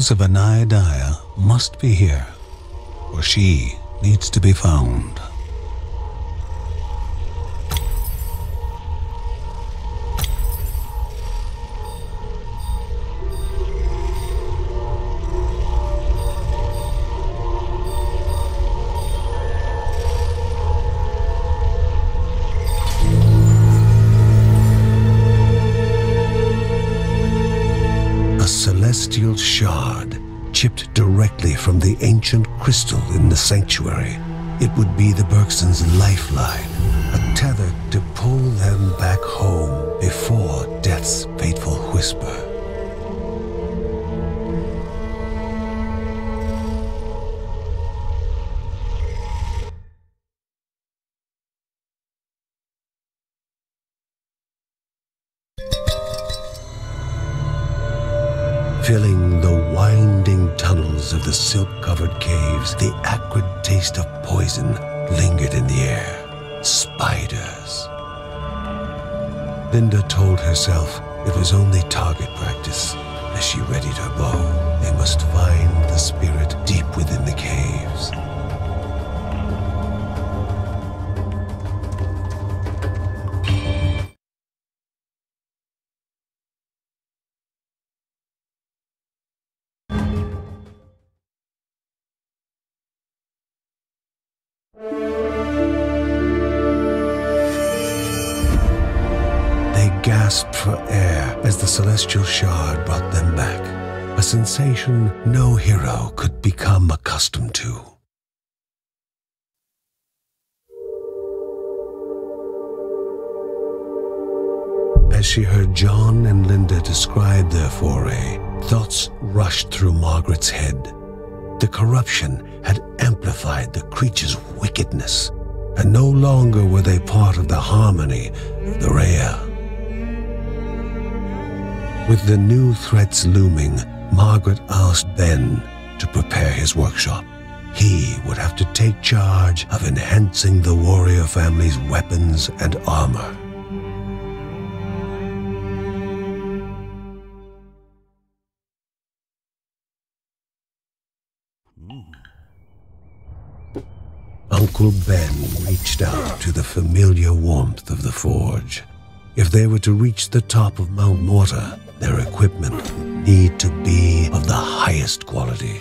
bones of Anaiadiah must be here, for she needs to be found. Celestial shard, chipped directly from the ancient crystal in the sanctuary. It would be the Bergsons' lifeline, a tether to pull them back home before death's fateful whisper. Filling the winding tunnels of the silk-covered caves, the acrid taste of poison lingered in the air. Spiders. Linda told herself it was only target practice. As she readied her bow, they must find the spirit deep within the caves. Gasped for air as the celestial shard brought them back, a sensation no hero could become accustomed to. As she heard John and Linda describe their foray, thoughts rushed through Margaret's head. The corruption had amplified the creature's wickedness, and no longer were they part of the harmony of the Rhea. With the new threats looming, Margaret asked Ben to prepare his workshop. He would have to take charge of enhancing the warrior family's weapons and armor. Uncle Ben reached out to the familiar warmth of the forge. If they were to reach the top of Mount Morta, their equipment would need to be of the highest quality.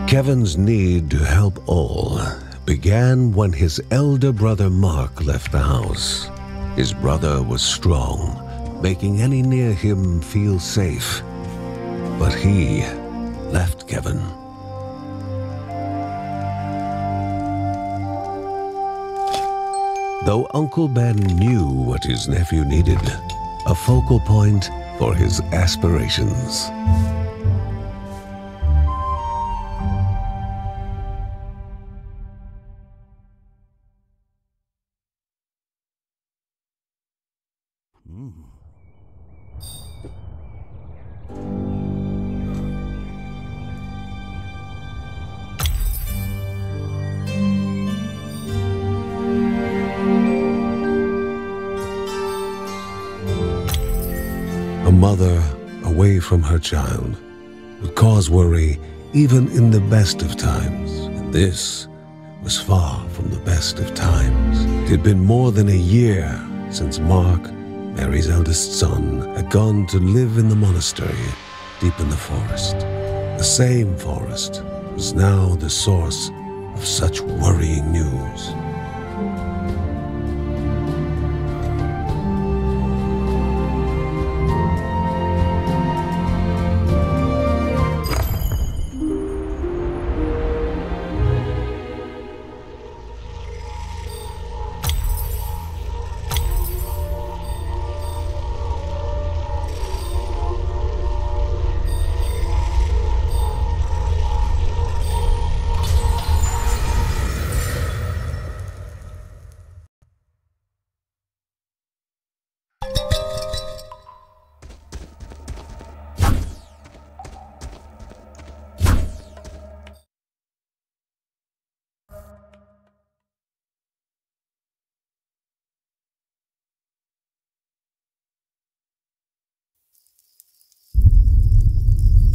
Kevin's need to help all began when his elder brother Mark left the house. His brother was strong, making any near him feel safe. But he left Kevin. Though Uncle Ben knew what his nephew needed, a focal point for his aspirations. A mother away from her child would cause worry even in the best of times. And this was far from the best of times. It had been more than a year since Mark, Mary's eldest son, had gone to live in the monastery deep in the forest. The same forest was now the source of such worrying news.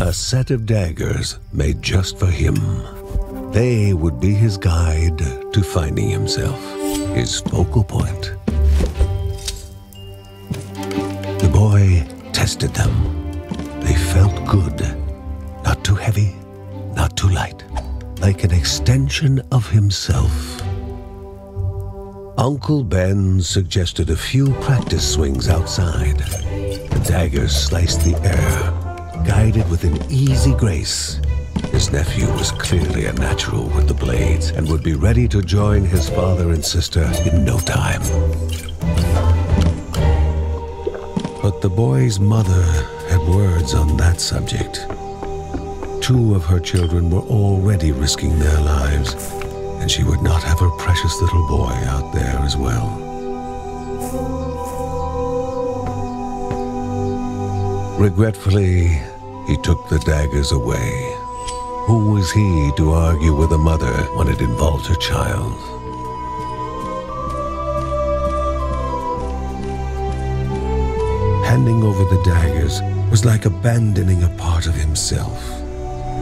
A set of daggers made just for him. They would be his guide to finding himself, his focal point. The boy tested them. They felt good. Not too heavy, not too light. Like an extension of himself. Uncle Ben suggested a few practice swings outside. The daggers sliced the air, guided with an easy grace. His nephew was clearly a natural with the blades and would be ready to join his father and sister in no time. But the boy's mother had words on that subject. 2 of her children were already risking their lives, and she would not have her precious little boy out there as well. Regretfully, he took the daggers away. Who was he to argue with a mother when it involved her child? Handing over the daggers was like abandoning a part of himself.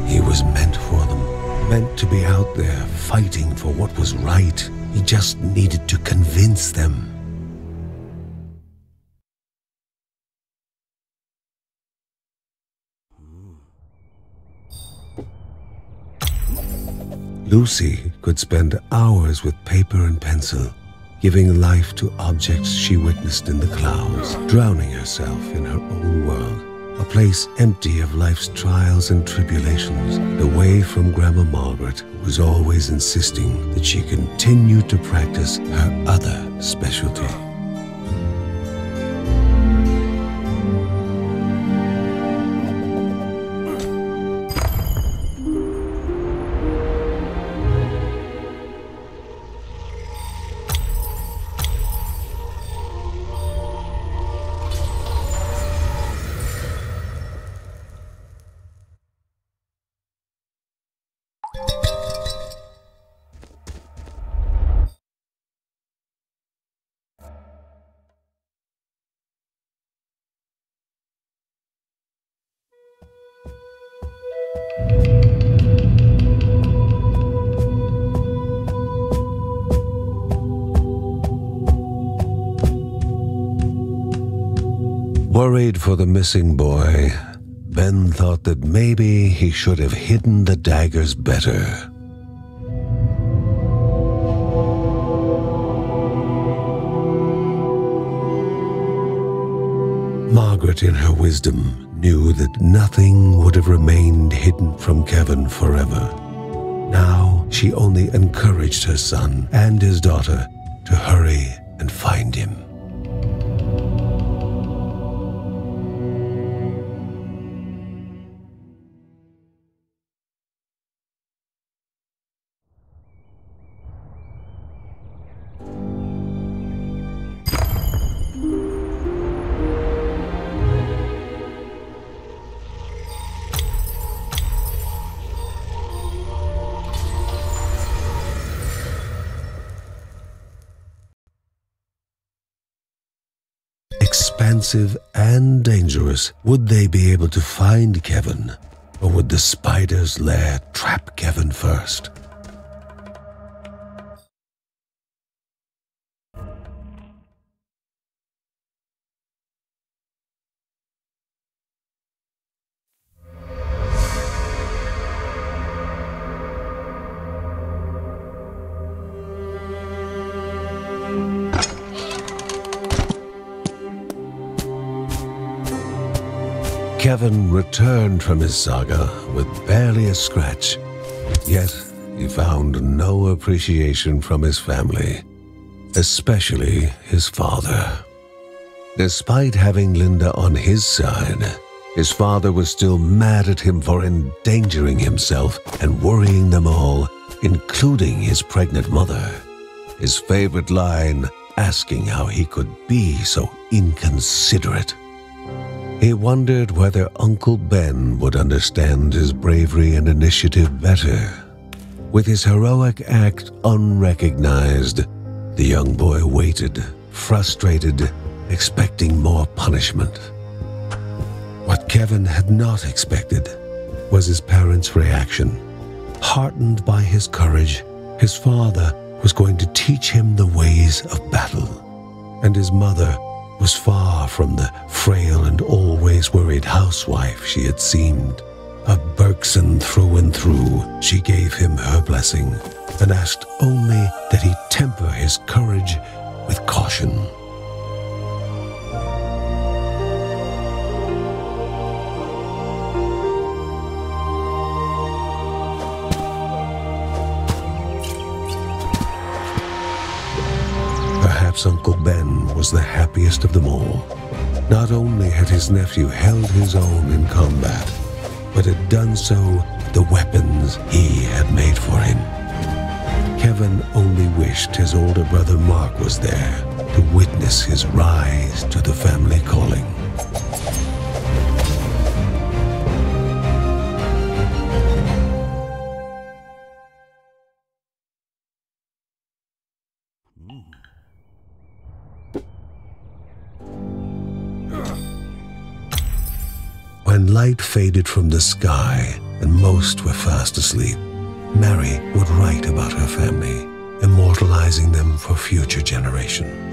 He was meant for them, meant to be out there fighting for what was right. He just needed to convince them. Lucy could spend hours with paper and pencil, giving life to objects she witnessed in the clouds, drowning herself in her own world, a place empty of life's trials and tribulations, away from Grandma Margaret, who was always insisting that she continue to practice her other specialty. Worried for the missing boy, Ben thought that maybe he should have hidden the daggers better. Margaret, in her wisdom, knew that nothing would have remained hidden from Kevin forever. Now she only encouraged her son and his daughter to hurry and find him. expensive and dangerous, would they be able to find Kevin, or would the spider's lair trap Kevin first? Kevin returned from his saga with barely a scratch, yet he found no appreciation from his family, especially his father. Despite having Linda on his side, his father was still mad at him for endangering himself and worrying them all, including his pregnant mother. His favorite line, asking how he could be so inconsiderate. He wondered whether Uncle Ben would understand his bravery and initiative better. With his heroic act unrecognized, the young boy waited, frustrated, expecting more punishment. What Kevin had not expected was his parents' reaction. Heartened by his courage, his father was going to teach him the ways of battle, and his mother was far from the frail and always worried housewife she had seemed. A Berkson through and through, she gave him her blessing and asked only that he temper his courage with caution. Perhaps Uncle Ben was the happiest of them all. Not only had his nephew held his own in combat, but had done so with the weapons he had made for him. Kevin only wished his older brother Mark was there to witness his rise to the family calling. When light faded from the sky and most were fast asleep, Mary would write about her family, immortalizing them for future generations.